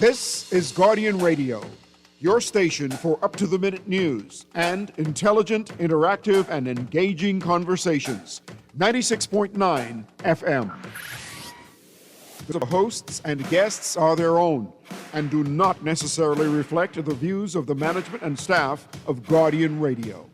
This is Guardian Radio, your station for up-to-the-minute news and intelligent, interactive, and engaging conversations. 96.9 FM. The hosts and guests are their own and do not necessarily reflect the views of the management and staff of Guardian Radio.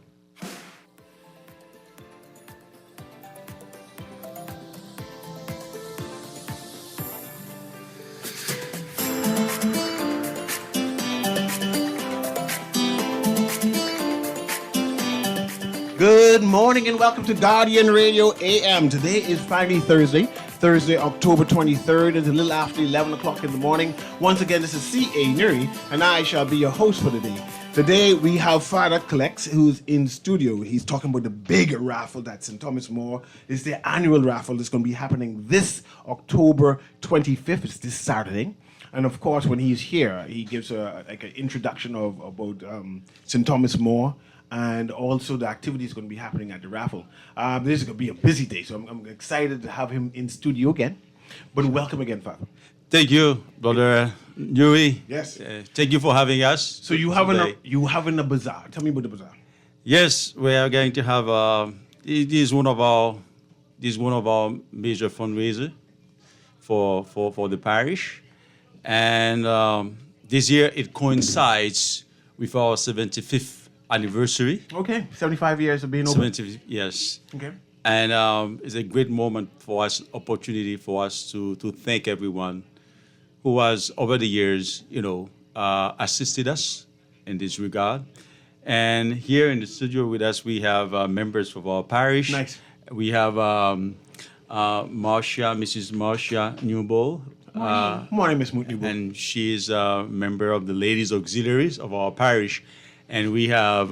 Good morning and welcome to Guardian Radio AM. Today is finally Thursday, October 23rd. It's a little after 11 o'clock in the morning. Once again, this is C.A. Newry, and I shall be your host for the day. Today, we have Father Collects, who's in studio. He's talking about the big raffle that's in Thomas More. It's the annual raffle that's going to be happening this October 25th. It's this Saturday. And of course, when he's here, he gives an introduction about St. Thomas More. And also the activities going to be happening at the raffle. This is going to be a busy day, so I'm excited to have him in studio again. But welcome again, Father. Thank you, Brother Newry. Yes. Thank you for having us. So you having a bazaar. Tell me about the bazaar. Yes, we are going to have. It is one of our major fundraiser for the parish, and this year it coincides with our 75th anniversary. Okay, 75 years of being open. 70, yes. Okay. And it's a great moment for us, opportunity for us to thank everyone who has over the years, assisted us in this regard. And here in the studio with us, we have members of our parish. Nice. We have Mrs. Marcia Newbold. Morning, Miss Newbold. And she is a member of the Ladies Auxiliaries of our parish. And we have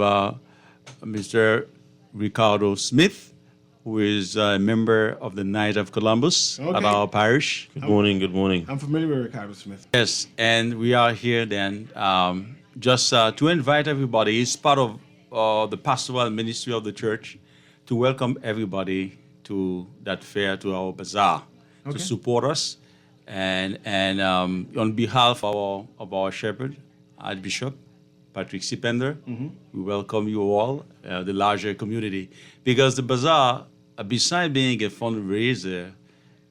Mr. Ricardo Smith, who is a member of the Knight of Columbus at our parish. Good morning. I'm familiar with Ricardo Smith. Yes, and we are here then just to invite everybody. It's part of the pastoral ministry of the church to welcome everybody to that fair, to our bazaar, to support us. And on behalf of our shepherd, Archbishop Patrick Sipender, we welcome you all, the larger community, because the bazaar, besides being a fundraiser,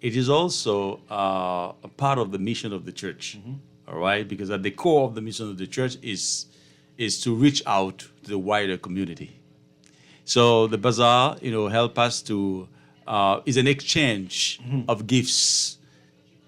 it is also a part of the mission of the church, all right? Because at the core of the mission of the church is to reach out to the wider community. So the bazaar, help us to, is an exchange of gifts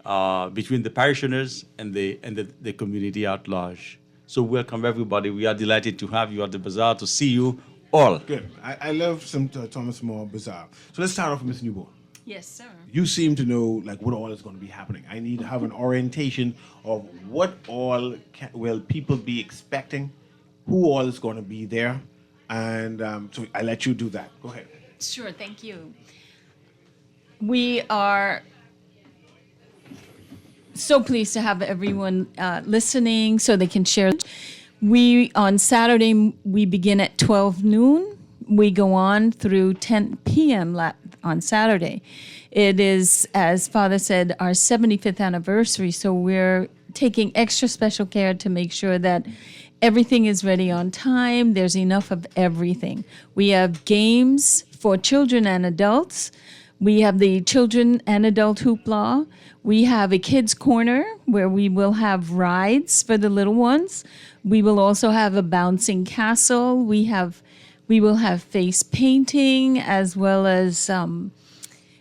between the parishioners and the community at large. So welcome everybody. We are delighted to have you at the bazaar, to see you all. Good. I love St. Thomas More Bazaar. So let's start off with Miss Newbold. Yes, sir. You seem to know what all is going to be happening. I need to have an orientation of what all will people be expecting, who all is going to be there, and so I let you do that. Go ahead. Sure, thank you. We are so pleased to have everyone listening so they can share. On Saturday, we begin at 12 noon. We go on through 10 p.m. on Saturday. It is, as Father said, our 75th anniversary, so we're taking extra special care to make sure that everything is ready on time. There's enough of everything. We have games for children and adults. We have the children and adult hoopla. We have a kids' corner where we will have rides for the little ones. We will also have a bouncing castle. We will have face painting, as well as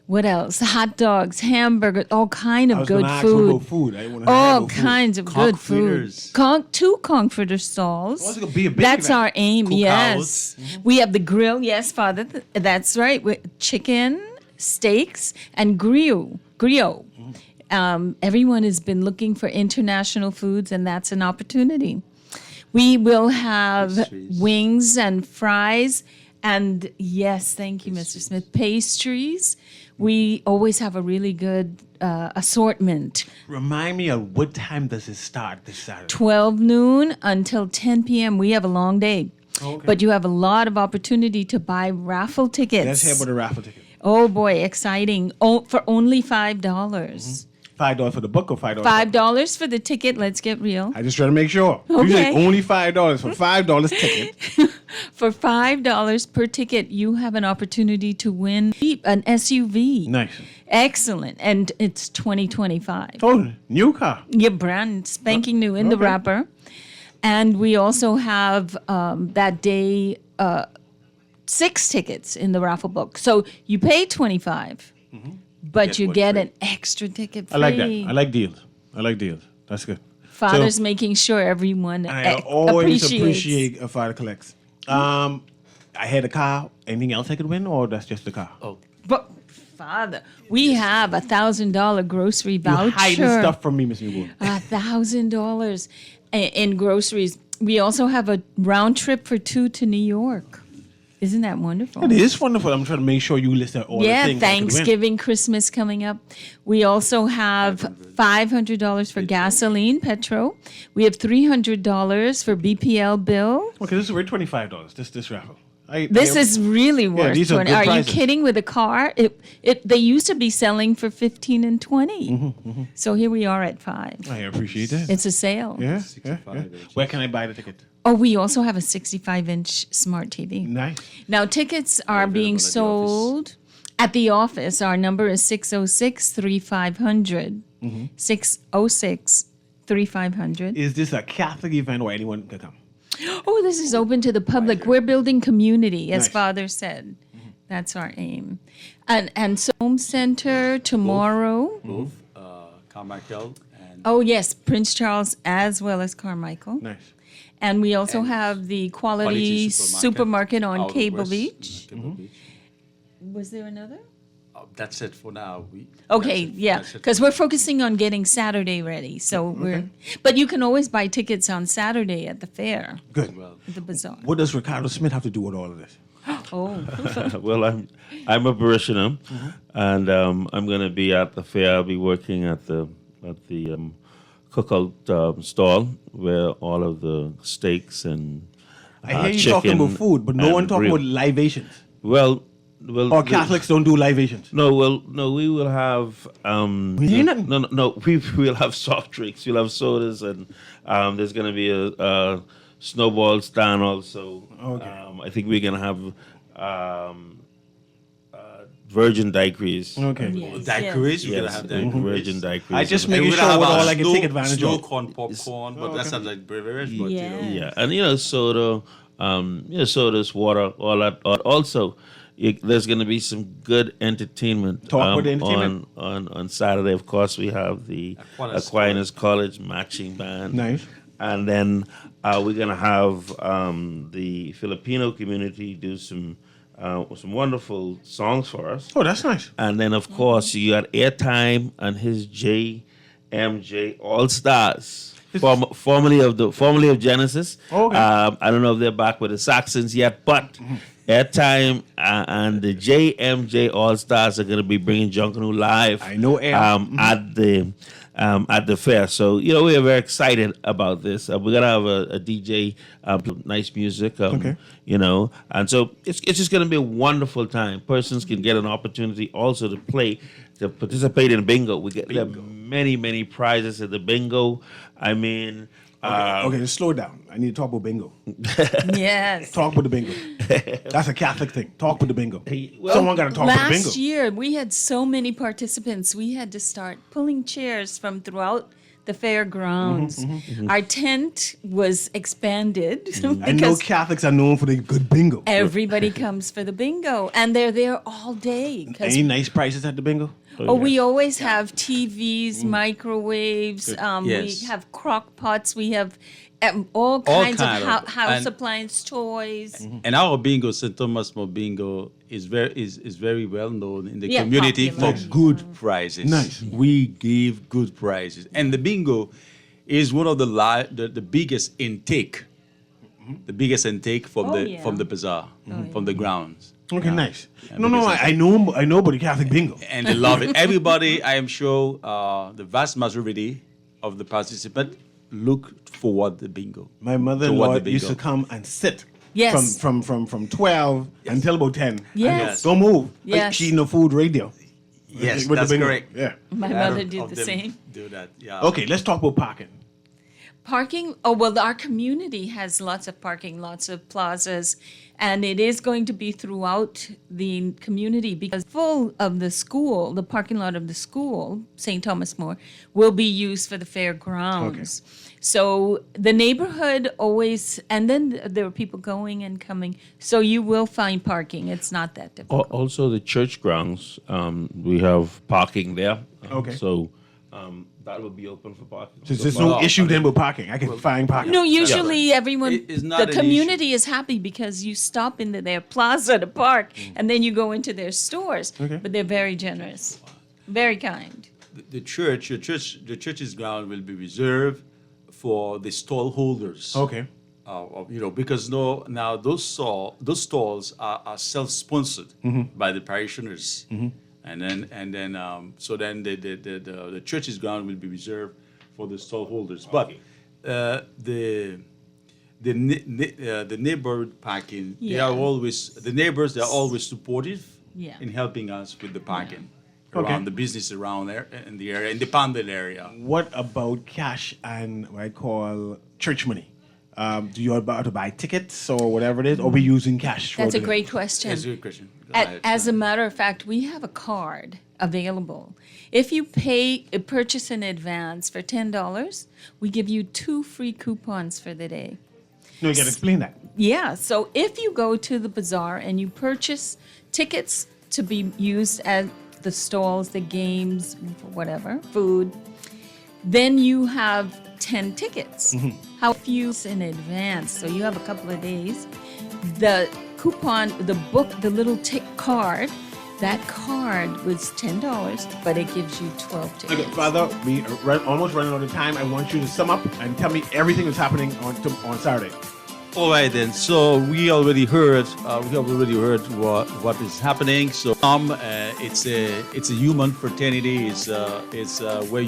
what else? Hot dogs, hamburgers, all kind of good food. All kinds of good food. Two Conforter stalls. Also gonna be a big That's event. our aim. Cookouts. Yes, we have the grill. Yes, Father, that's right. With chicken, steaks, and griot. Everyone has been looking for international foods, and that's an opportunity. We will have Pastries. wings and fries, and yes, thank you, Mr. Smith, pastries. We always have a really good assortment. Remind me of what time does it start this Saturday? 12 noon until 10 p.m. We have a long day. Okay. But you have a lot of opportunity to buy raffle tickets. Let's hear about the raffle ticket. Oh boy, exciting. For only $5. $5 for the book or $5? $5 for the ticket. Let's get real. I just try to make sure. Okay. You say only $5 for $5 ticket. For $5 per ticket, you have an opportunity to win an SUV. Nice. Excellent. And it's 2025. Oh, new car. Yeah, brand spanking new in the Okay. wrapper. And we also have that day 6 tickets in the raffle book. So you pay $25, but Get you one get free. an extra ticket free. I like that. I like deals. That's good. Father's So- making sure everyone I always appreciates. appreciate a father collects. I had a car. Anything else I could win, or that's just the car? Oh, But Father, we have $1,000 grocery You voucher. hiding stuff from me, Miss Newbold. $1,000 in groceries. We also have a round trip for 2 to New York. Isn't that wonderful? It is wonderful. I'm trying to make sure you list out all the Yeah, things I could win. Thanksgiving, Christmas coming up. We also have $500 for gasoline, petrol. We have $300 for BPL bill. Okay, this is worth $25. This raffle. This is really worth these are 20. good Are prices. you kidding? With a car, they used to be selling for 15 and 20. So here we are at 5. I appreciate that. It's a sale. Yeah, yeah, 65 yeah. inches. Where can I buy the ticket? Oh, we also have a 65-inch smart TV. Nice. Now, tickets are available being at the office. sold at the office. Our number is 606-3500. 606-3500. Is this a Catholic event where anyone can come? Oh, this is open to the public. We're building community, as Nice. Father said. That's our aim. And so Home Center tomorrow. both Carmichael and Oh, yes, Prince Charles as well as Carmichael. Nice. And we also And have the Quality Supermarket on out of Cable West, Beach. Cable Beach. Was there another? That's it for now. Okay, That's it. yeah, That's it. because we're focusing on getting Saturday ready. So but you can always buy tickets on Saturday at the fair, Good. Well, at the bazaar. What does Ricardo Smith have to do with all of this? Oh, Well, I'm a parishioner, and I'm going to be at the fair. I'll be working at the cookout stall where all of the steaks and I hear you talking chicken about food, but no and one talking grill. about libations. Well, Or Catholics don't do libations. No, we will have. We hear nothing. No. We will have soft drinks. We'll have sodas, and there's going to be a snowball stand also. Okay. I think we're going to have virgin daiquiris. Okay. yes, daiquiris, we're gonna Yes, have virgin daiquiris. daiquiris. I just And making we're sure gonna have what our all I can snow- take advantage snow of. corn popcorn, but that's not like beverage. But Yeah. Yeah, and soda, sodas, water, all that. Also, there's going to be some good entertainment. Talk about the entertainment. on Saturday. Of course, we have the Aquinas Aquinas College matching band. Nice. And then we're going to have the Filipino community do some wonderful songs for us. Oh, that's nice. And then, of course, you got Airtime and his JMJ All Stars, formerly of Genesis. Okay. I don't know if they're back with the Saxons yet, but Airtime and the JMJ All Stars are going to be bringing Junkanoo live. I know Air. At the fair. So, we are very excited about this. We're going to have a DJ, nice music, Okay. And so it's just going to be a wonderful time. Persons can get an opportunity also to participate in bingo. We get there are many, many prizes at the bingo. I mean, Okay, just slow down. I need to talk about bingo. yes. Talk about the bingo. That's a Catholic thing. Talk about the bingo. well, Someone got to talk about the bingo. Last year, we had so many participants, we had to start pulling chairs from throughout the fairgrounds. Our tent was expanded I know because Catholics are known for the good bingo. everybody comes for the bingo, and they're there all day. 'cause- Any nice prices at the bingo? we always have TVs, microwaves. Yes. We have crock pots. We have all kinds kind of of- house and- appliance toys. And our bingo, St. Thomas More Bingo, is very well known in the Yeah, community popular. for good prizes. Nice. We give good prizes, and the bingo is one of the biggest intake, the biggest intake from Oh, the bazaar, from the grounds. Okay, nice. Yeah, No, because I know about the Catholic bingo. And they love it. Everybody, I am sure, the vast majority of the participants look forward the bingo. My To mother-in-law what the used to bingo. come and sit Yes. from 12 until about 10. Yes. Don't move. Yes. She eating the food radio. Yes, With the that's bingo. correct. Yeah. My A lot mother of did the them same. Do that, yeah. Okay, let's talk about parking. Parking, oh, well, our community has lots of parking, lots of plazas, and it is going to be throughout the community because full of the school, the parking lot of the school, St. Thomas More, will be used for the fairgrounds. So the neighborhood always, and then there are people going and coming, so you will find parking. It's not that difficult. Also, the church grounds, we have parking there. Okay. So that will be open for parking. So there's Well, no issue I then mean- with parking. I can find parking. No, usually everyone, It is not the an community is happy because you stop into their plaza to park and then you go into their stores. But they're very generous, very kind. The church's ground will be reserved for the stall holders. Okay. Because now those stalls are self-sponsored by the parishioners, and then the church's ground will be reserved for the stall holders. But the neighborhood parking, Yeah. the neighbors are always supportive Yeah. in helping us with the parking Okay. around the business around there in the area, in the Pandel area. What about cash and what I call church money? Do you about to buy tickets or whatever it is, or we using cash? That's a throughout the great day? question. That's a good question. Go A- ahead. As a matter of fact, we have a card available. If you purchase in advance for $10, we give you 2 free coupons for the day. No, you got to explain that. Yeah, so if you go to the bazaar and you purchase tickets to be used at the stalls, the games, whatever, food, then you have 10 tickets. How few in advance? So you have a couple of days. The coupon, the book, the little tick card, that card was $10, but it gives you 12 tickets. Okay, Father, we are almost running out of time. I want you to sum up and tell me everything that's happening on Saturday. All right then. So we already heard. We have already heard what is happening. So it's a human fraternity. It's where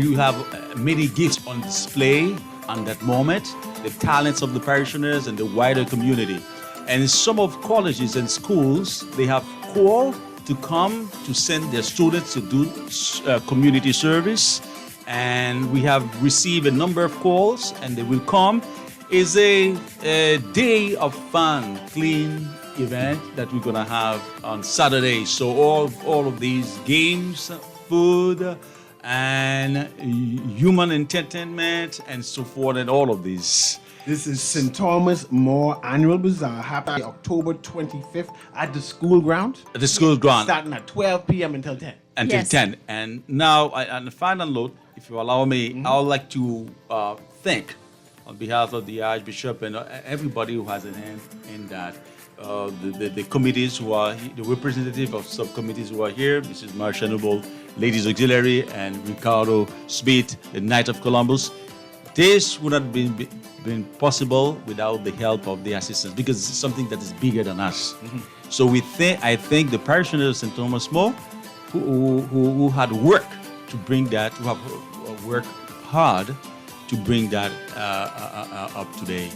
you have many gifts on display on that moment, the talents of the parishioners and the wider community. And some of colleges and schools, they have called to come to send their students to do community service, and we have received a number of calls, and they will come. It's a day of fun, clean event that we're gonna have on Saturday. So all of these games, food, and human entertainment, and so forth, and all of these. This is St. Thomas More Annual Bazaar happening October 25th at the school ground. At the school ground. Starting at 12 p.m. until 10. Until Yes. 10. And now, on the final note, if you allow me, I would like to thank, on behalf of the Archbishop and everybody who has a hand in that, the committees who are, the representative of subcommittees who are here, Mrs. Marsha Noble, Ladies Auxiliary, and Ricardo Smith, the Knight of Columbus. This would not have been possible without the help of the assistants, because it's something that is bigger than us. So I thank the parishioners of St. Thomas More who had worked to bring that, who have worked hard to bring that up today.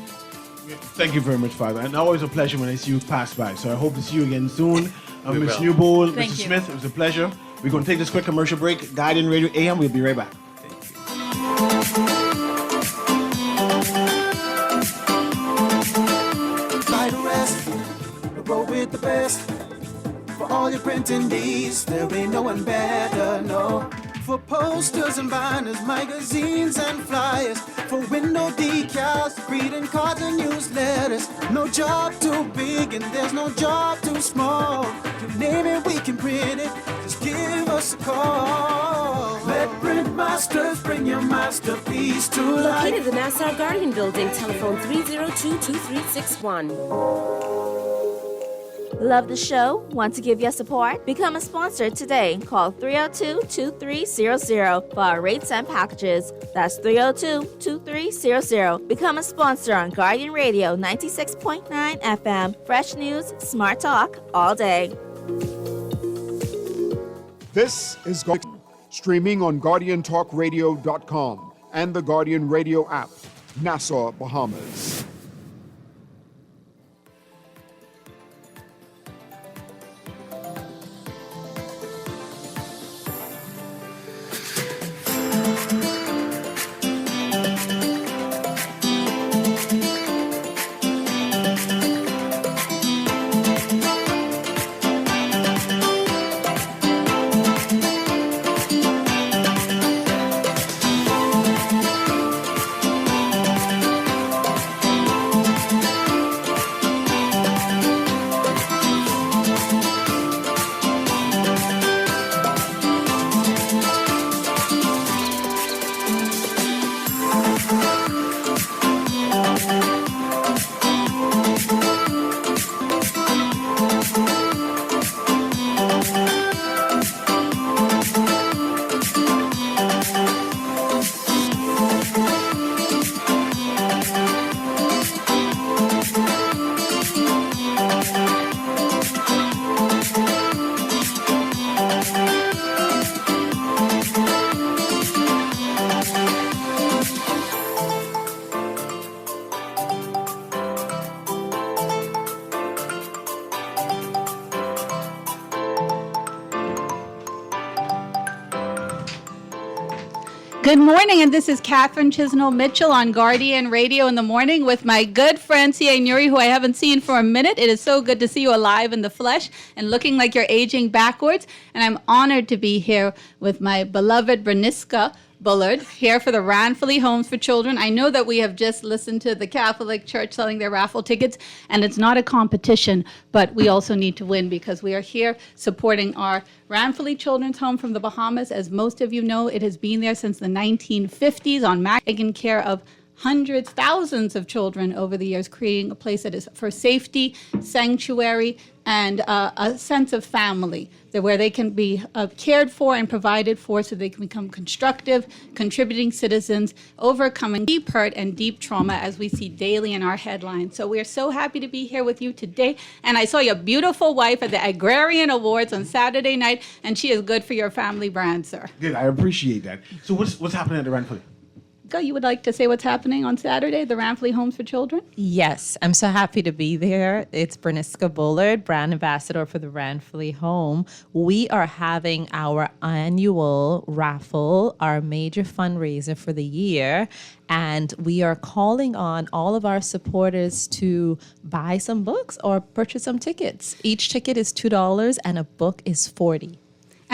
Thank you very much, Father. And always a pleasure when I see you pass by. So I hope to see you again soon. We Ms. will. Newbold, Thank Mr. you. Smith, it was a pleasure. We're going to take this quick commercial break. Guardian Radio AM, we'll be right back. Buy the rest, roll with the best. For all your printing needs, there ain't no one better, no. For posters and banners, magazines and flyers. For window decals, greeting cards and newsletters. No job too big and there's no job too small. You name it, we can print it. Just give us a call. Let Print Masters bring your masterpiece to life. Located in the Nassau Guardian Building, telephone 302-2361. Love the show? Want to give your support? Become a sponsor today. Call 302-2300 for our rates and packages. That's 302-2300. Become a sponsor on Guardian Radio 96.9 FM. Fresh news, smart talk, all day. This is streaming on GuardianTalkRadio.com and the Guardian Radio app, Nassau, Bahamas. Good morning, and this is Catherine Chisnell Mitchell on Guardian Radio in the morning with my good friend C.A. Newry, who I haven't seen for a minute. It is so good to see you alive in the flesh and looking like you're aging backwards. And I'm honored to be here with my beloved Braniska Bullard, here for the Ranfully Homes for Children. I know that we have just listened to the Catholic Church selling their raffle tickets, and it's not a competition, but we also need to win because we are here supporting our Ranfully Children's Home from the Bahamas. As most of you know, it has been there since the 1950s on taking care of hundreds, thousands of children over the years, creating a place that is for safety, sanctuary, and a sense of family, where they can be cared for and provided for so they can become constructive, contributing citizens, overcoming deep hurt and deep trauma as we see daily in our headlines. So we are so happy to be here with you today. And I saw your beautiful wife at the Agrarian Awards on Saturday night, and she is good for your family brand, sir. Good, I appreciate that. So what's happening at the Ranfully? You would like to say what's happening on Saturday, the Ranfully Homes for Children? Yes, I'm so happy to be there. It's Braniska Bullard, brand ambassador for the Ranfully Home. We are having our annual raffle, our major fundraiser for the year, and we are calling on all of our supporters to buy some books or purchase some tickets. Each ticket is $2 and a book is $40.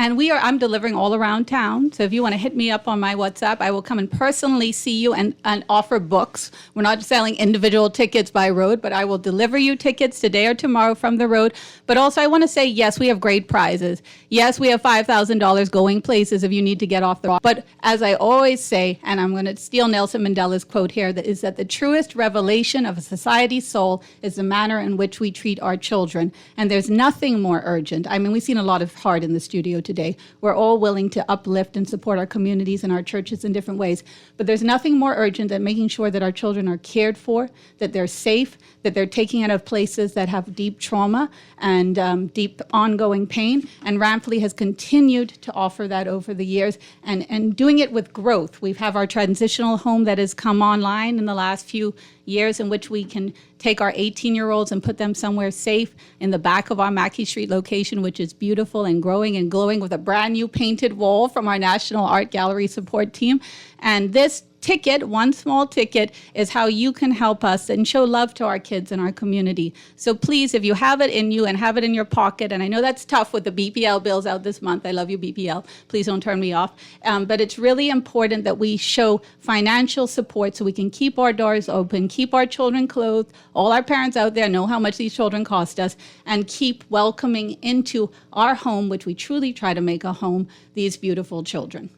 And I'm delivering all around town. So if you want to hit me up on my WhatsApp, I will come and personally see you and offer books. We're not selling individual tickets by road, but I will deliver you tickets today or tomorrow from the road. But also I want to say, yes, we have great prizes. Yes, we have $5,000 going places if you need to get off the road. But as I always say, and I'm going to steal Nelson Mandela's quote here, that is that the truest revelation of a society's soul is the manner in which we treat our children. And there's nothing more urgent. I mean, we've seen a lot of heart in the studio today. We're all willing to uplift and support our communities and our churches in different ways. But there's nothing more urgent than making sure that our children are cared for, that they're safe, that they're taken out of places that have deep trauma and deep ongoing pain. And Ranfully has continued to offer that over the years and doing it with growth. We have our transitional home that has come online in the last few years in which we can take our 18-year-olds and put them somewhere safe in the back of our Mackey Street location, which is beautiful and growing and glowing with a brand new painted wall from our National Art Gallery support team. And this ticket, one small ticket, is how you can help us and show love to our kids in our community. So please, if you have it in you and have it in your pocket, and I know that's tough with the BPL bills out this month. I love you, BPL. Please don't turn me off. But it's really important that we show financial support so we can keep our doors open, keep our children clothed. All our parents out there know how much these children cost us, and keep welcoming into our home, which we truly try to make a home, these beautiful children.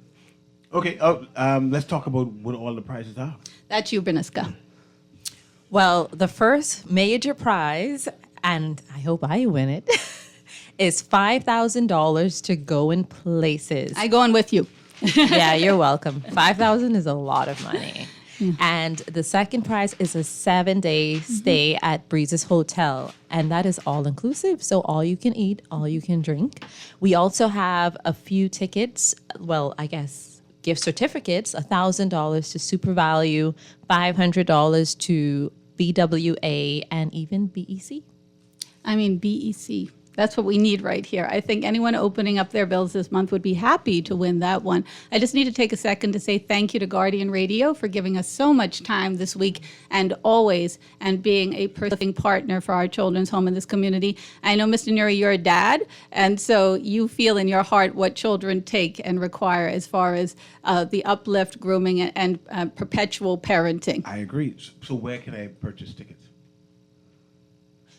Okay, let's talk about what all the prizes are. That's you, Braniska. Well, the first major prize, and I hope I win it, is $5,000 to go in places. I go in with you. Yeah, you're welcome. $5,000 is a lot of money. And the second prize is a 7-day stay at Breezes Hotel. And that is all inclusive. So all you can eat, all you can drink. We also have a few tickets, well, I guess gift certificates, $1,000 to Super Value, $500 to BWA, and even BEC. I mean, BEC. That's what we need right here. I think anyone opening up their bills this month would be happy to win that one. I just need to take a second to say thank you to Guardian Radio for giving us so much time this week and always, and being a perfect partner for our children's home in this community. I know, Mr. Newry, you're a dad, and so you feel in your heart what children take and require as far as the uplift, grooming, and perpetual parenting. I agree. So where can I purchase tickets?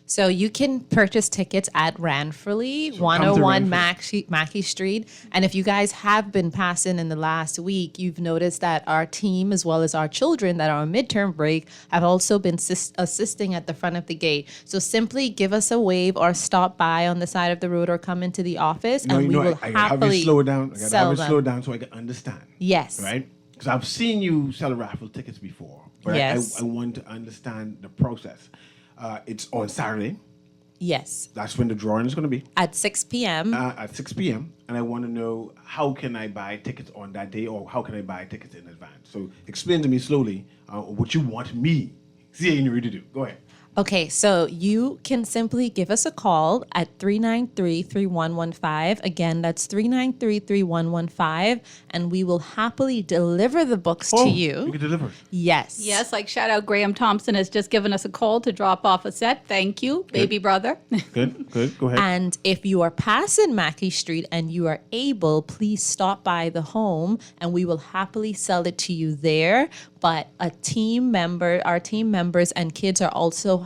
So you can purchase tickets at Ranfully, 101 Mackey Street. And if you guys have been passing in the last week, you've noticed that our team, as well as our children that are on midterm break, have also been assisting at the front of the gate. So simply give us a wave or stop by on the side of the road or come into the office, and we will happily have you slow down. I sell have them. you slow down so I can understand. Yes. Right? Because I've seen you sell raffle tickets before, but Yes. I want to understand the process. It's on Saturday. Yes. That's when the drawing is going to be. At 6 p.m. At 6 p.m. And I want to know, how can I buy tickets on that day, or how can I buy tickets in advance? So explain to me slowly what you want me, C.A. Newry, to do. Go ahead. Okay, so you can simply give us a call at 393-3115. Again, that's 393-3115, and we will happily deliver the books to you. You can deliver. Yes. Yes, like shout out Graham Thompson has just given us a call to drop off a set. Thank you, baby brother. Good. Go ahead. And if you are passing Mackey Street and you are able, please stop by the home and we will happily sell it to you there. But our team members and kids are also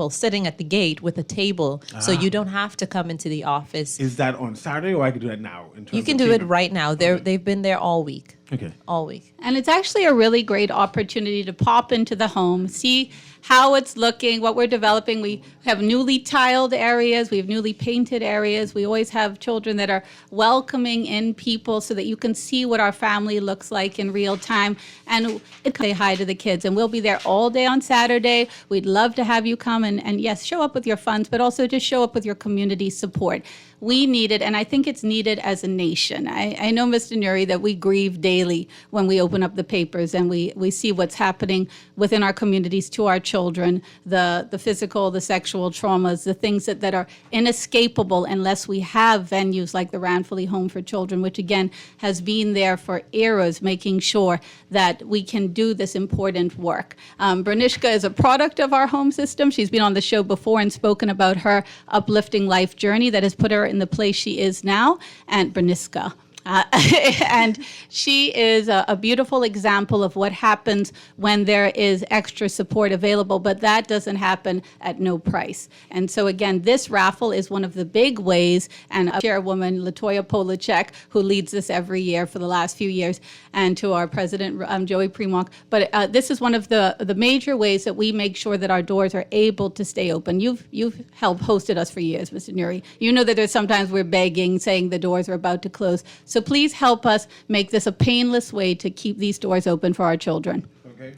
sitting at the gate with a table, so you don't have to come into the office. Is that on Saturday, or I could do that now? You can do it right now. They've been there all week. Okay. All week. And it's actually a really great opportunity to pop into the home, see how it's looking, what we're developing. We have newly tiled areas, we have newly painted areas. We always have children that are welcoming in people so that you can see what our family looks like in real time. And say hi to the kids. And we'll be there all day on Saturday. We'd love to have you come and yes, show up with your funds, but also just show up with your community support. We need it, and I think it's needed as a nation. I know, Mr. Newry, that we grieve daily when we open up the papers and we see what's happening within our communities to our children, the physical, the sexual traumas, the things that are inescapable unless we have venues like the Ranfully Home for Children, which again has been there for eras, making sure that we can do this important work. Bernishka is a product of our home system. She's been on the show before and spoken about her uplifting life journey that has put her in the place she is now, and Berniska. And she is a beautiful example of what happens when there is extra support available, but that doesn't happen at no price. And so again, this raffle is one of the big ways, and Chairwoman Latoya Polachek, who leads this every year for the last few years, and to our President Joey Primonk. But this is one of the major ways that we make sure that our doors are able to stay open. You've helped hosted us for years, Mr. Newry. You know that there's sometimes we're begging, saying the doors are about to close. So please help us make this a painless way to keep these doors open for our children. Okay.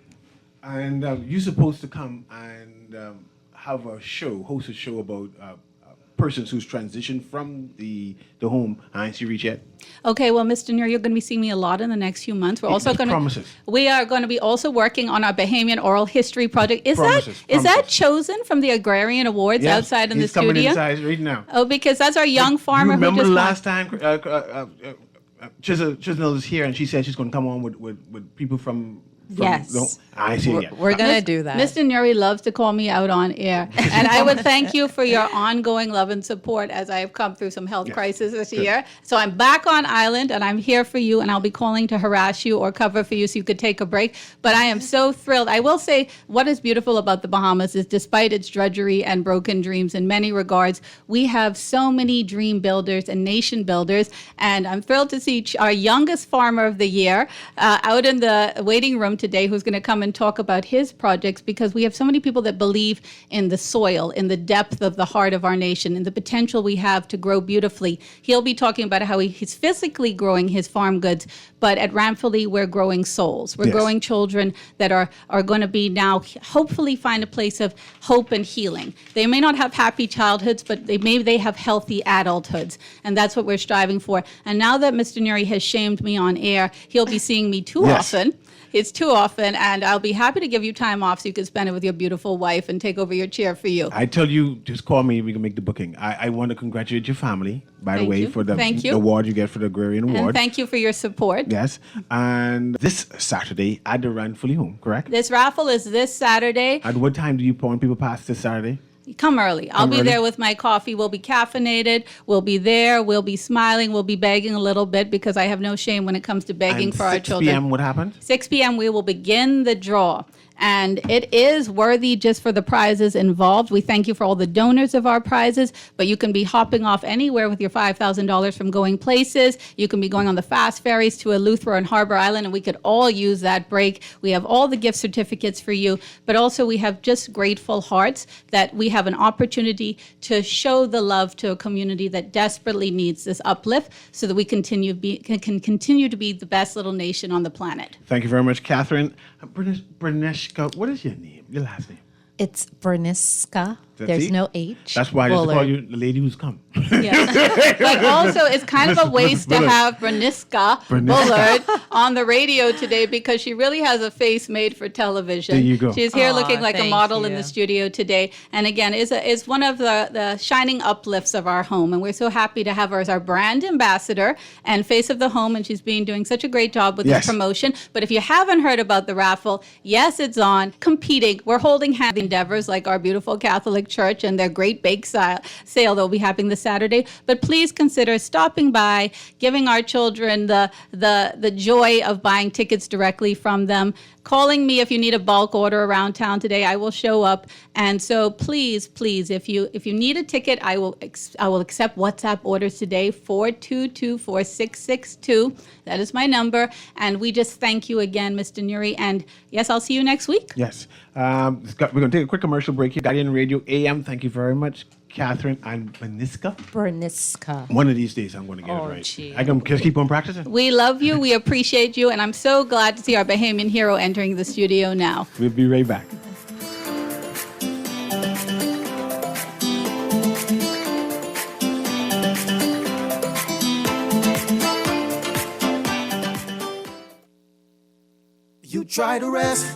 And you're supposed to come and have a show, host a show about persons who's transitioned from the home. Haven't you reached yet? Okay, well, Mr. Newry, you're going to be seeing me a lot in the next few months. We're also going Promises. We are going to be also working on our Bahamian Oral History Project. Is Promises. that chosen from the Agrarian Awards outside in the studio? He's coming inside right now. Oh, because that's our young farmer You remember who just the last time Chisnell was here and she said she's going to come on with people from Yes. I see it yet. We're going to do that. Mr. Newry loves to call me out on air. And I would thank you for your ongoing love and support as I have come through some health crises this year. So I'm back on island and I'm here for you, and I'll be calling to harass you or cover for you so you could take a break. But I am so thrilled. I will say what is beautiful about the Bahamas is despite its drudgery and broken dreams in many regards, we have so many dream builders and nation builders. And I'm thrilled to see our youngest farmer of the year out in the waiting room today, who's going to come and talk about his projects, because we have so many people that believe in the soil, in the depth of the heart of our nation, and the potential we have to grow beautifully. He'll be talking about how he's physically growing his farm goods, but at Ranfully, we're growing souls. We're growing children that are going to be now hopefully find a place of hope and healing. They may not have happy childhoods, but they have healthy adulthoods, and that's what we're striving for. And now that Mr. Newry has shamed me on air, he'll be seeing me too often. It's too often, and I'll be happy to give you time off so you can spend it with your beautiful wife and take over your chair for you. I tell you, just call me, we can make the booking. I want to congratulate your family, by the way, for the award you get for the Agrarian Award. And thank you for your support. Yes. And this Saturday at the Ranfully Home, correct? This raffle is this Saturday. At what time do you point people past this Saturday? Come early. I'll be there with my coffee. We'll be caffeinated. We'll be there. We'll be smiling. We'll be begging a little bit because I have no shame when it comes to begging for our children. 6 p.m. what happened? 6 p.m. we will begin the draw. And it is worthy just for the prizes involved. We thank you for all the donors of our prizes, but you can be hopping off anywhere with your $5,000 from Going Places. You can be going on the fast ferries to Eleuthera and Harbor Island, and we could all use that break. We have all the gift certificates for you, but also we have just grateful hearts that we have an opportunity to show the love to a community that desperately needs this uplift so that we can continue to be the best little nation on the planet. Thank you very much, Catherine. Bernishka, what is your name? Your last name? It's Berniska. There's See? no H. That's why I just call Bullard. you the lady who's come. Yes. But also, it's kind of a waste to Bullard. have Berniska Bullard on the radio today because she really has a face made for television. There you go. She's here Aw, looking like a thank model in you. the studio today. And again, is one of the shining uplifts of our home. And we're so happy to have her as our brand ambassador and face of the home. And she's been doing such a great job with Yes. this promotion. But if you haven't heard about the raffle, yes, it's on. Competing. We're holding hand endeavors like our beautiful Catholic Church and their great bake sale they'll be having this Saturday. But please consider stopping by, giving our children the joy of buying tickets directly from them. Calling me if you need a bulk order around town today. I will show up. And so please, if you need a ticket, I will accept WhatsApp orders today, 422-4662. That is my number. And we just thank you again, Mr. Newry. And yes, I'll see you next week. Yes. We're going to take a quick commercial break here. Guardian Radio AM. Thank you very much, Catherine and Berniska. Berniska. One of these days I'm going to get Oh, it right. gee. I can just keep on practicing. We love you. We appreciate you. And I'm so glad to see our Bahamian hero entering the studio now. We'll be right back. You try to rest,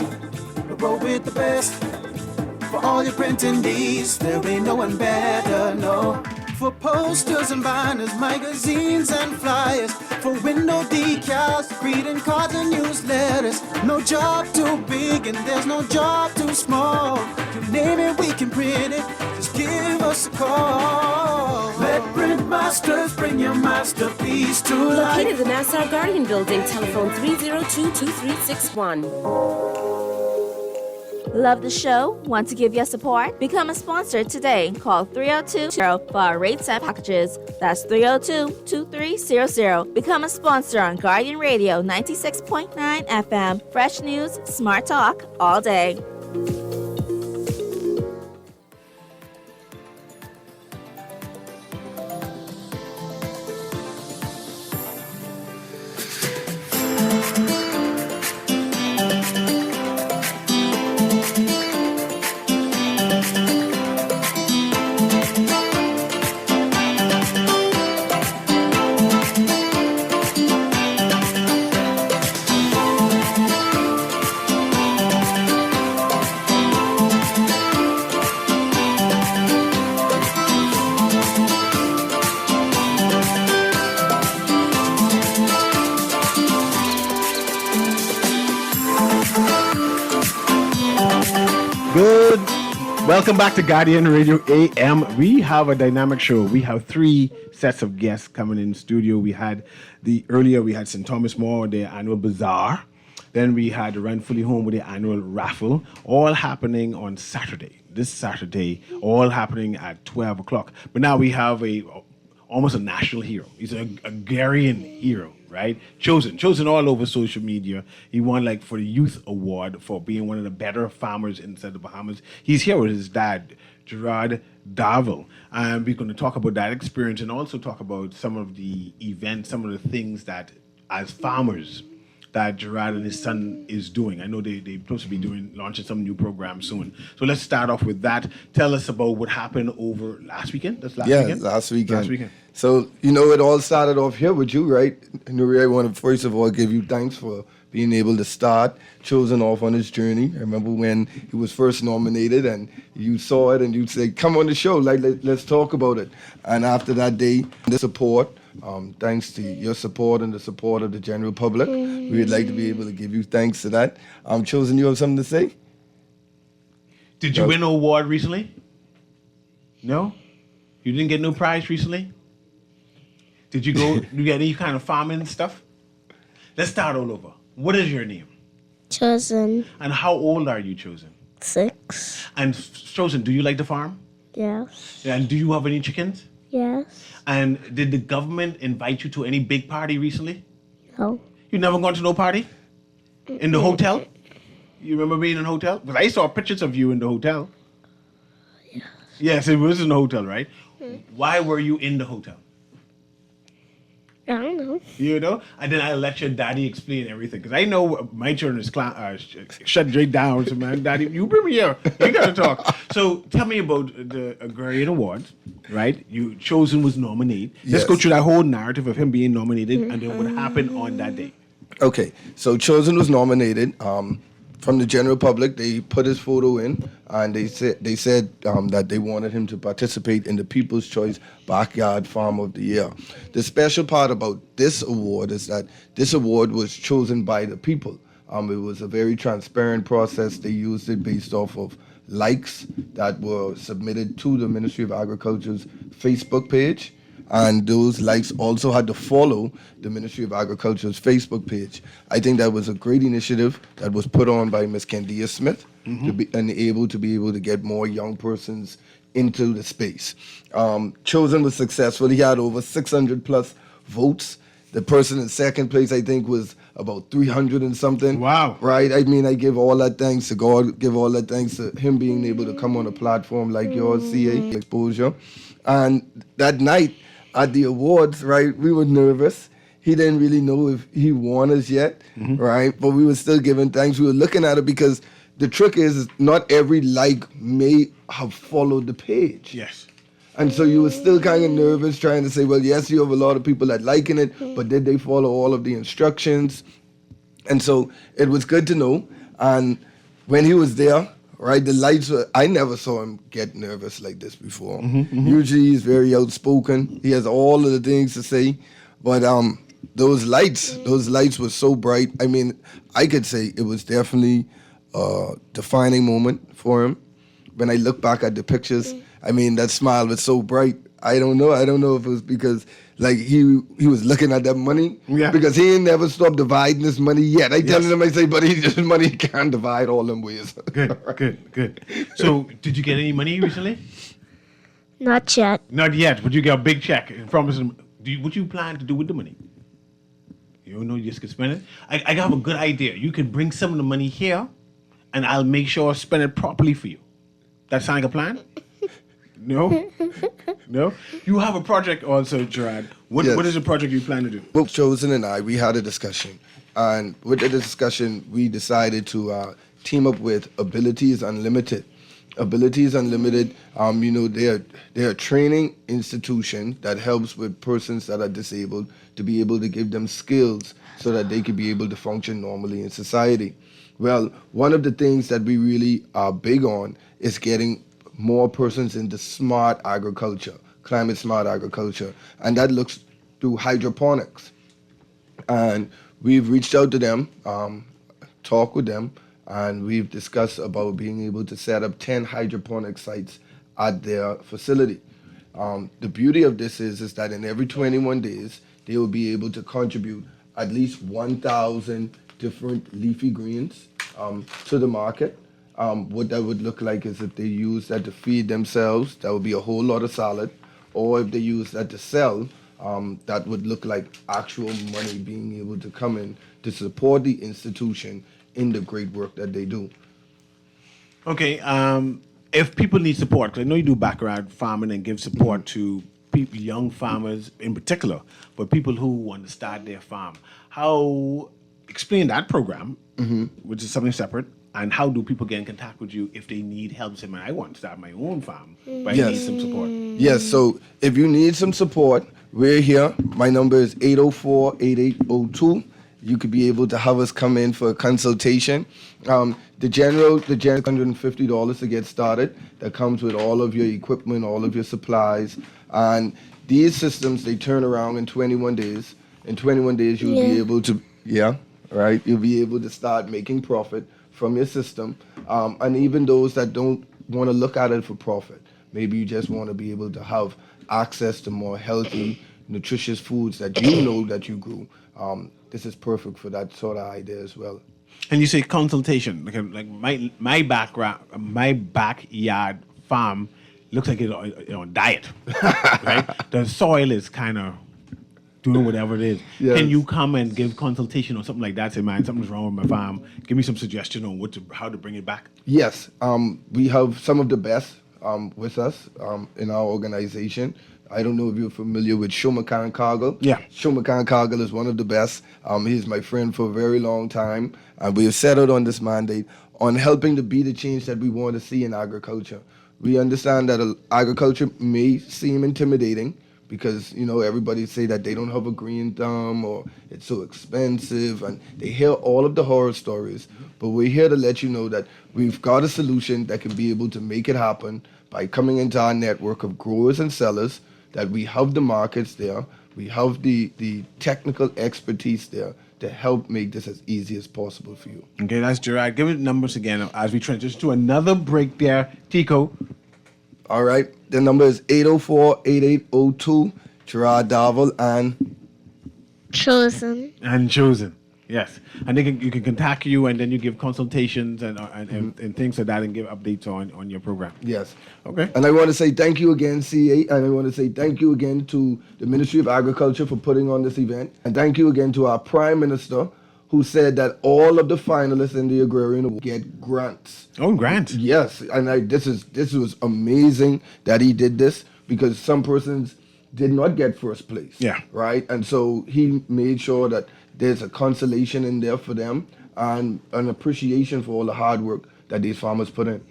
but roll with the best. For all your printing needs, there ain't no one better, no. For posters and banners, magazines and flyers. For window decals, greeting cards and newsletters. No job too big and there's no job too small. You name it, we can print it. Just give us a call. Let Print Masters bring your masterpiece to life. Located in the Nassau Guardian Building, telephone 302-2361. Love the show? Want to give your support? Become a sponsor today. Call 302 for our rates and packages. That's 302-2300. Become a sponsor on Guardian Radio 96.9 FM. Fresh news, smart talk, all day. Good. Welcome back to Guardian Radio AM. We have a dynamic show. We have three sets of guests coming in studio. We had earlier we had St. Thomas More with their annual bazaar. Then we had Run Fully Home with the annual raffle, all happening on Saturday. This Saturday, all happening at 12 o'clock. But now we have almost a national hero. He's a Ghanaian hero, right? Chosen all over social media. He won for the Youth Award for being one of the better farmers inside the Bahamas. He's here with his dad, Gerard Darville. And we're going to talk about that experience and also talk about some of the events, some of the things that, as farmers, that Gerard and his son is doing. I know they're supposed to be launching some new program soon. So let's start off with that. Tell us about what happened over last weekend. That's last weekend? Last weekend. Last weekend. So, it all started off here with you, right? Newry, I want to first of all give you thanks for being able to start Chosen off on his journey. I remember when he was first nominated and you saw it and you said, come on the show, let's talk about it. And after that day, the support, thanks to your support and the support of the general public, we would like to be able to give you thanks to that. Chosen, you have something to say? Did you win an award recently? No? You didn't get no prize recently? Did you get any kind of farming stuff? Let's start all over. What is your name? Chosen. And how old are you, Chosen? 6. And Chosen, do you like to farm? Yes. And do you have any chickens? Yes. And did the government invite you to any big party recently? No. You never gone to no party? In the hotel? You remember being in a hotel? Because I saw pictures of you in the hotel. Yes. Yes, it was in the hotel, right? Why were you in the hotel? I don't know. You know? And then I'll let your daddy explain everything. Because I know my children is shut straight down. So, man, daddy, you bring me here. We got to talk. So tell me about the Agrarian Awards, right? Chosen was nominated. Let's go through that whole narrative of him being nominated and then what happened on that day. Okay, so Chosen was nominated. From the general public, they put his photo in, and they said that they wanted him to participate in the People's Choice Backyard Farm of the Year. The special part about this award is that this award was chosen by the people. It was a very transparent process. They used it based off of likes that were submitted to the Ministry of Agriculture's Facebook page. And those likes also had to follow the Ministry of Agriculture's Facebook page. I think that was a great initiative that was put on by Ms. Kendia Smith to be able to get more young persons into the space. Chosen was successful. He had over 600 plus votes. The person in second place, I think, was about 300 and something. Wow. Right? I mean, I give all that thanks to God, give all that thanks to him being able to come on a platform like yours, CA, Exposure. And that night, at the awards, right, we were nervous. He didn't really know if he won us yet, right? But we were still giving thanks. We were looking at it because the trick is not every like may have followed the page. Yes. And so you were still kind of nervous trying to say, well, yes, you have a lot of people that liking it, but did they follow all of the instructions? And so it was good to know. And when he was there, right, the lights were, I never saw him get nervous like this before. Usually he's very outspoken. He has all of the things to say. But those lights were so bright. I mean, I could say it was definitely a defining moment for him. When I look back at the pictures, I mean, that smile was so bright. I don't know if it was because like he was looking at that money. Yeah. Because he ain't never stopped dividing his money yet. I telling him, I say, but his money can't divide all them ways. Good. So, did you get any money recently? Not yet. Not yet, but you got a big check and promise him. What you plan to do with the money? You don't know, you just can spend it? I have a good idea. You can bring some of the money here, and I'll make sure I spend it properly for you. That sound like a plan? No? No? You have a project also, Gerard. What is the project you plan to do? Both Chosen and I, we had a discussion. And with the discussion, we decided to team up with Abilities Unlimited. Abilities Unlimited, they're a training institution that helps with persons that are disabled to be able to give them skills so that they can be able to function normally in society. Well, one of the things that we really are big on is getting more persons into smart agriculture, climate smart agriculture, and that looks through hydroponics. And we've reached out to them, talked with them, and we've discussed about being able to set up 10 hydroponic sites at their facility. The beauty of this is that in every 21 days, they will be able to contribute at least 1,000 different leafy greens to the market. What that would look like is if they use that to feed themselves, that would be a whole lot of salad. Or if they use that to sell, that would look like actual money being able to come in to support the institution in the great work that they do. Okay, if people need support, 'cause I know you do backyard farming and give support to people, young farmers in particular, but people who want to start their farm, explain that program, which is something separate, and how do people get in contact with you if they need help? Say, man, I want to start my own farm, but I need some support. Yes, so if you need some support, we're here. My number is 804-8802. You could be able to have us come in for a consultation. The general $150 to get started. That comes with all of your equipment, all of your supplies. And these systems, they turn around in 21 days. In 21 days, you'll be able to, you'll be able to start making profit from your system. And even those that don't want to look at it for profit, maybe you just want to be able to have access to more healthy, nutritious foods that you know that you grew. This is perfect for that sort of idea as well. And you say consultation, like my backyard farm looks like it's a diet, right? The soil is kind of doing whatever it is. Yes. Can you come and give consultation or something like that? Say, man, something's wrong with my farm. Give me some suggestion on how to bring it back. Yes, we have some of the best with us in our organization. I don't know if you're familiar with Shomakan Cargill. Yeah. Shomakan Cargill is one of the best. He's my friend for a very long time. We have settled on this mandate on helping to be the change that we want to see in agriculture. We understand that agriculture may seem intimidating because, everybody say that they don't have a green thumb or it's so expensive, and they hear all of the horror stories. But we're here to let you know that we've got a solution that can be able to make it happen by coming into our network of growers and sellers, that we have the markets there, we have the technical expertise there to help make this as easy as possible for you. Okay, that's Gerard. Give me the numbers again as we transition to another break there. Tico. All right, the number is 804-8802, Gerard Darvel and Chosen. Chosen. Yes, and you can contact you, and then you give consultations and things like that, and give updates on your program. Yes. Okay. And I want to say thank you again, CA, and I want to say thank you again to the Ministry of Agriculture for putting on this event, and thank you again to our Prime Minister, who said that all of the finalists in the Agrarian will get grants. Oh, grants. Yes, and this was amazing that he did this, because some persons did not get first place. Yeah. Right? And so he made sure that there's a consolation in there for them and an appreciation for all the hard work that these farmers put in.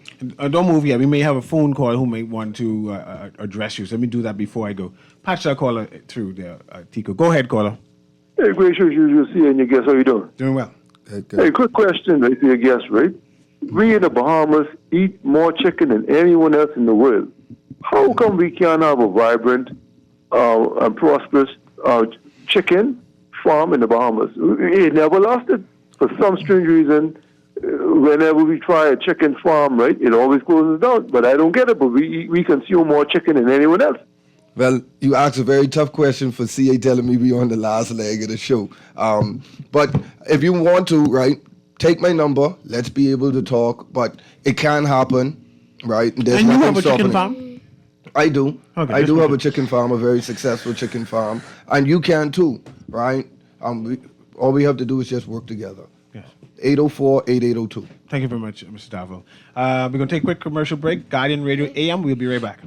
Don't move yet. We may have a phone call who may want to address you. So let me do that before I go. Patch that caller through there, Tico. Go ahead, caller. Hey, gracious, you see, and your guest, how you doing? Doing well. Hey, quick question, right, to your guest, right? We in the Bahamas eat more chicken than anyone else in the world. How come we can't have a vibrant and prosperous chicken farm in the Bahamas? It never lasted. For some strange reason, whenever we try a chicken farm, right, it always closes down. But I don't get it, but we consume more chicken than anyone else. Well, you asked a very tough question for CA telling me we're on the last leg of the show. But if you want to, right, take my number. Let's be able to talk. But it can happen, right? There's and you nothing have a chicken stopping it. farm? I do. Okay, I do have a chicken farm, a very successful chicken farm. And you can too, right? All we have to do is just work together. Yes. 804-8802. Thank you very much, Mr. Darvel. We're going to take a quick commercial break. Guardian Radio AM. We'll be right back.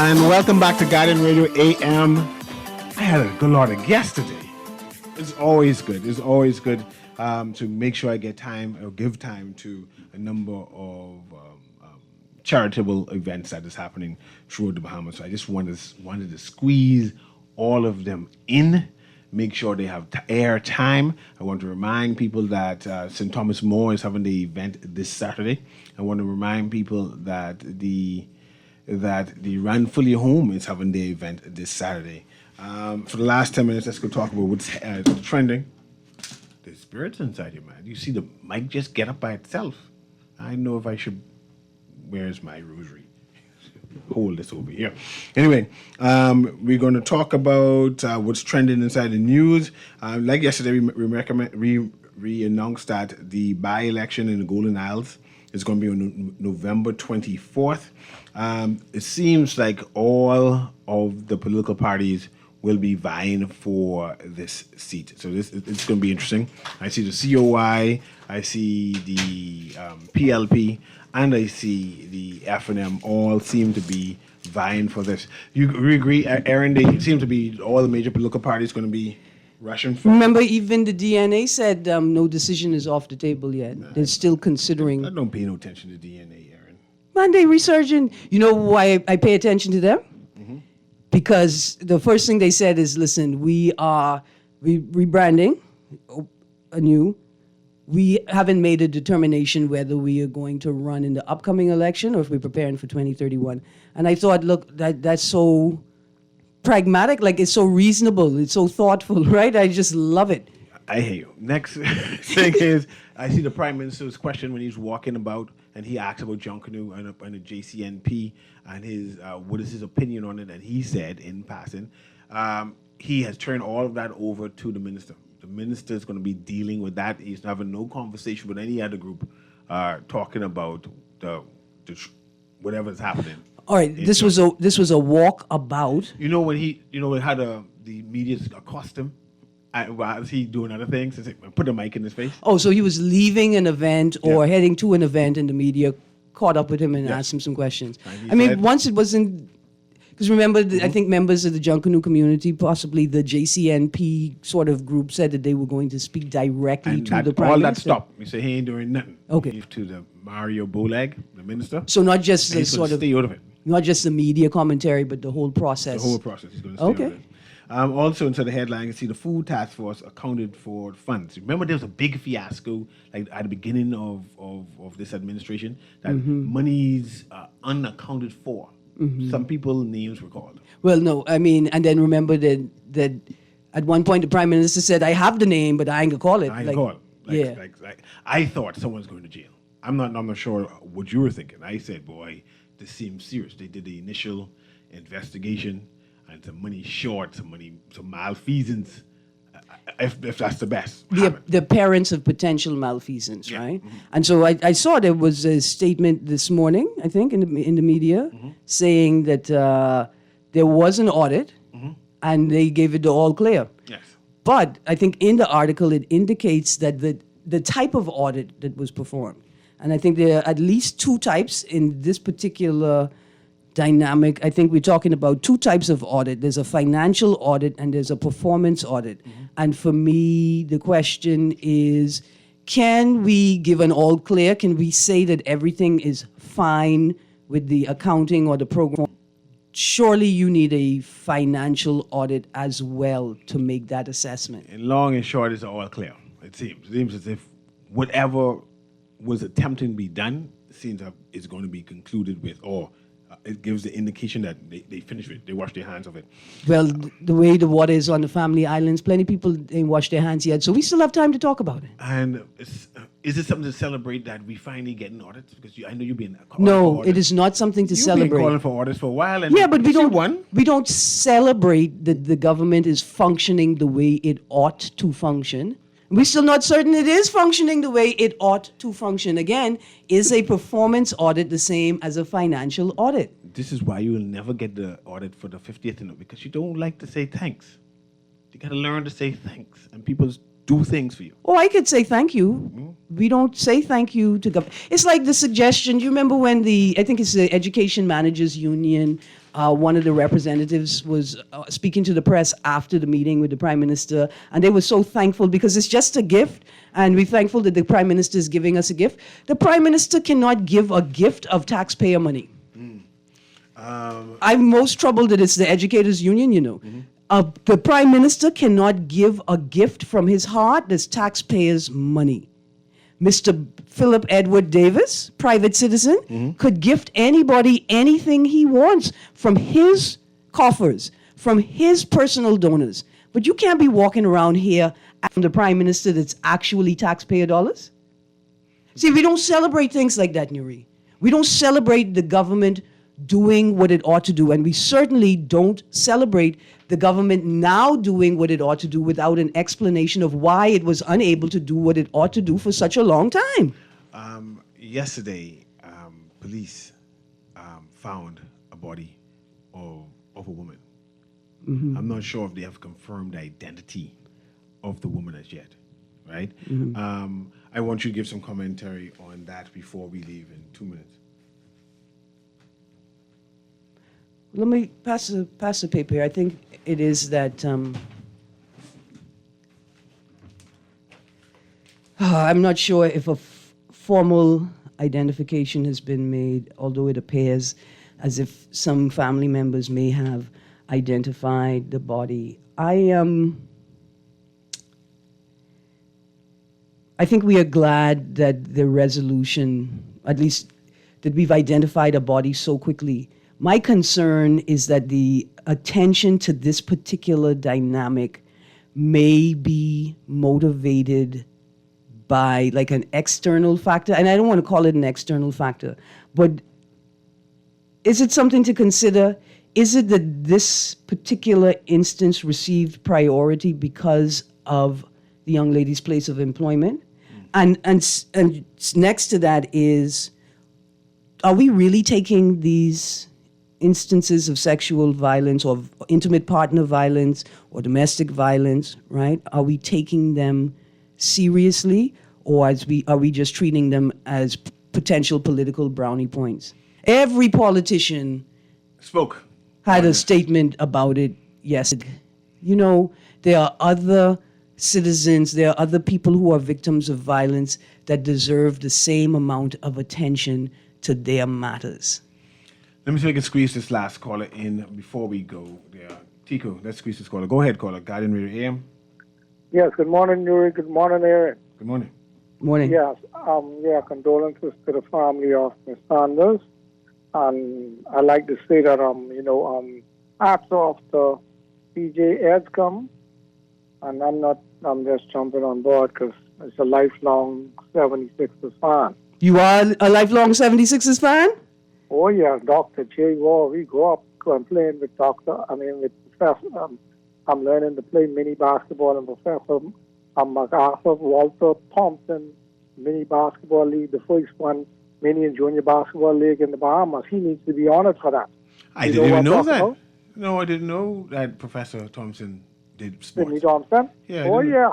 And welcome back to Guardian Radio AM. I had a good lot of guests today. It's always good. It's always good to make sure I get time or give time to a number of charitable events that is happening throughout the Bahamas. So I just wanted to squeeze all of them in, make sure they have air time. I want to remind people that St. Thomas More is having the event this Saturday. I want to remind people that the Run Fully Home is having the event this Saturday. For the last 10 minutes, let's go talk about what's trending. The spirits inside you, man. You see the mic just get up by itself. I know if I should. Where's my rosary? Hold this over here. Anyway, we're going to talk about what's trending inside the news. Like yesterday, we announced that the by-election in the Golden Isles is going to be on November 24th. It seems like all of the political parties will be vying for this seat. So it's going to be interesting. I see the COI, I see the PLP, and I see the F&M all seem to be vying for this. You agree, Aaron? They seem to be all the major political parties going to be rushing for. Remember, even the DNA said no decision is off the table yet. They're still considering. I don't pay no attention to DNA, Aaron. Man, they researching. You know why I pay attention to them? Because the first thing they said is, listen, we are we rebranding anew. We haven't made a determination whether we are going to run in the upcoming election or if we're preparing for 2031. And I thought, look, that's so pragmatic, like it's so reasonable, it's so thoughtful, right? I just love it. I hear you. Next thing is, I see the Prime Minister's question when he's walking about, and he asked about John Canoe and the JCNP and his what is his opinion on it, and he said in passing, he has turned all of that over to the minister. The minister is going to be dealing with that. He's having no conversation with any other group talking about the whatever's happening. All right, this was a walk about. You know when we had the media accost him. Was he doing other things? Put the mic in his face. Oh, so he was leaving an event or heading to an event, and the media caught up with him and asked him some questions. I mean, once it wasn't. Because remember, I think members of the Junkanoo community, possibly the JCNP sort of group, said that they were going to speak directly to the Prime Minister. All that stopped. We say he ain't doing nothing. Okay. He to the Mario Bolag, the minister. So not just the sort of stay out of it. Not just the media commentary, but the whole process. The whole process. He's going to stay out of it. Also, into the headline, you see the Food Task Force accounted for funds. Remember, there was a big fiasco like at the beginning of this administration that monies are unaccounted for. Some people's names were called. Well, no, I mean, and then remember that at one point the Prime Minister said, "I have the name, but I ain't gonna call it." I ain't call it. Like, I thought someone's going to jail. I'm not sure what you were thinking. I said, boy, this seems serious. They did the initial investigation, and some money short, some malfeasance. If that's the best. The parents of potential malfeasance, right? And so I saw there was a statement this morning, I think, in the media, saying that there was an audit, and they gave it the all clear. Yes. But I think in the article it indicates that the type of audit that was performed, and I think there are at least two types in this particular dynamic. I think we're talking about two types of audit. There's a financial audit and there's a performance audit. And for me, the question is, can we give an all clear? Can we say that everything is fine with the accounting or the program? Surely you need a financial audit as well to make that assessment. And long and short, it's all clear. It seems as if whatever was attempting to be done seems is going to be concluded with, or it gives the indication that they finished it. They washed their hands of it. Well, the way the water is on the family islands, plenty of people ain't washed their hands yet, so we still have time to talk about it. And is it something to celebrate that we finally getting audits? Because I know you've been No, it is not something to celebrate. You've been calling for audits for a while. And yeah, but we don't celebrate that the government is functioning the way it ought to function. We're still not certain it is functioning the way it ought to function. Again, is a performance audit the same as a financial audit? This is why you will never get the audit for the 50th, because you don't like to say thanks. You got to learn to say thanks, and people do things for you. Oh, I could say thank you. We don't say thank you to government. It's like the suggestion. Do you remember when I think it's the Education Managers Union, one of the representatives was speaking to the press after the meeting with the Prime Minister, and they were so thankful because it's just a gift, and we're thankful that the Prime Minister is giving us a gift. The Prime Minister cannot give a gift of taxpayer money. I'm most troubled that it's the Educators Union, you know. The Prime Minister cannot give a gift from his heart that's taxpayers' money. Mr. Philip Edward Davis, private citizen, could gift anybody anything he wants from his coffers, from his personal donors. But you can't be walking around here from the Prime Minister that's actually taxpayer dollars. See, we don't celebrate things like that, Newry. We don't celebrate the government doing what it ought to do, and we certainly don't celebrate the government now doing what it ought to do without an explanation of why it was unable to do what it ought to do for such a long time. Yesterday, police found a body of a woman. I'm not sure if they have confirmed the identity of the woman as yet, right? I want you to give some commentary on that before we leave in 2 minutes. Let me pass the paper here. I think it is that I'm not sure if a formal identification has been made, although it appears as if some family members may have identified the body. I think we are glad that the resolution, at least that we've identified a body so quickly. My concern is that the attention to this particular dynamic may be motivated by like an external factor, and I don't want to call it an external factor, but is it something to consider? Is it that this particular instance received priority because of the young lady's place of employment? And next to that is, are we really taking these instances of sexual violence or intimate partner violence or domestic violence, right? Are we taking them seriously, or are we just treating them as potential political brownie points? Every politician had a statement about it yesterday. You know, there are other citizens, there are other people who are victims of violence that deserve the same amount of attention to their matters. Let me see if I can squeeze this last caller in before we go there. Tico, let's squeeze this caller. Go ahead, caller. Guardian Radio AM. Yes, good morning, Newry. Good morning, Aaron. Good morning. Morning. Yes, condolences to the family of Ms. Sanders. And I'd like to say that, hats off to PJ Edgecombe. And I'm just jumping on board because it's a lifelong 76ers fan. You are a lifelong 76ers fan? Oh, yeah, Dr. J. Wall. We grew up playing with Professor. I'm learning to play mini basketball, and Professor MacArthur Walter Thompson, mini basketball league, the first one, mini and junior basketball league in the Bahamas. He needs to be honored for that. I didn't even know that. About? No, I didn't know that Professor Thompson did sports. Sidney Thompson? Yeah. Oh, yeah.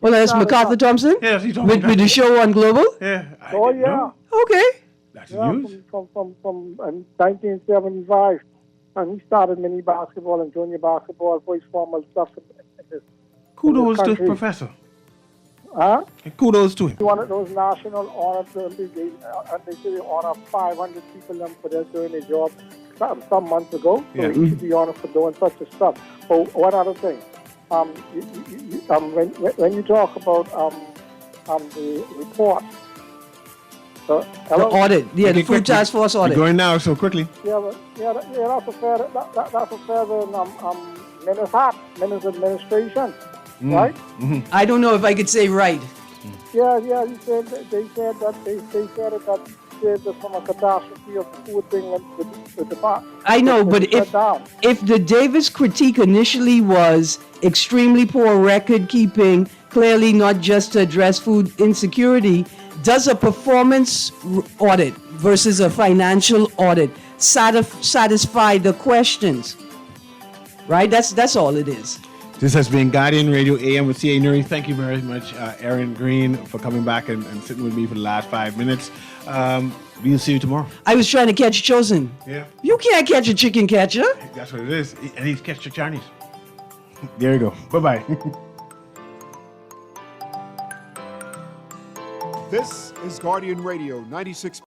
Well, that's MacArthur Thompson? Yes, he told with the show on Global? Yeah. Oh, yeah. Okay. That's news. From 1975. And he started mini basketball and junior basketball, voice formal stuff. Kudos to the professor. Huh? And kudos to him. One of those national honors, they say they honor 500 people for their doing their job some months ago. So he should be honored for doing such a stuff. Oh, one other thing. When you talk about the report, the audit, the Food Task Force audit. You're going now so quickly. That's a fair Minister's administration, right? Mm-hmm. I don't know if I could say right. Yeah. They said that there's from a catastrophe of the food thing with the pot. I know, but if the Davis critique initially was extremely poor record keeping, clearly not just to address food insecurity, does a performance audit versus a financial audit satisfy the questions? Right? That's all it is. This has been Guardian Radio AM with C.A. Newry. Thank you very much, Aaron Green, for coming back and sitting with me for the last 5 minutes. We'll see you tomorrow. I was trying to catch Chosen. Yeah. You can't catch a chicken catcher. That's what it is. And he's catch the Chinese. There you go. Bye-bye. This is Guardian Radio 96.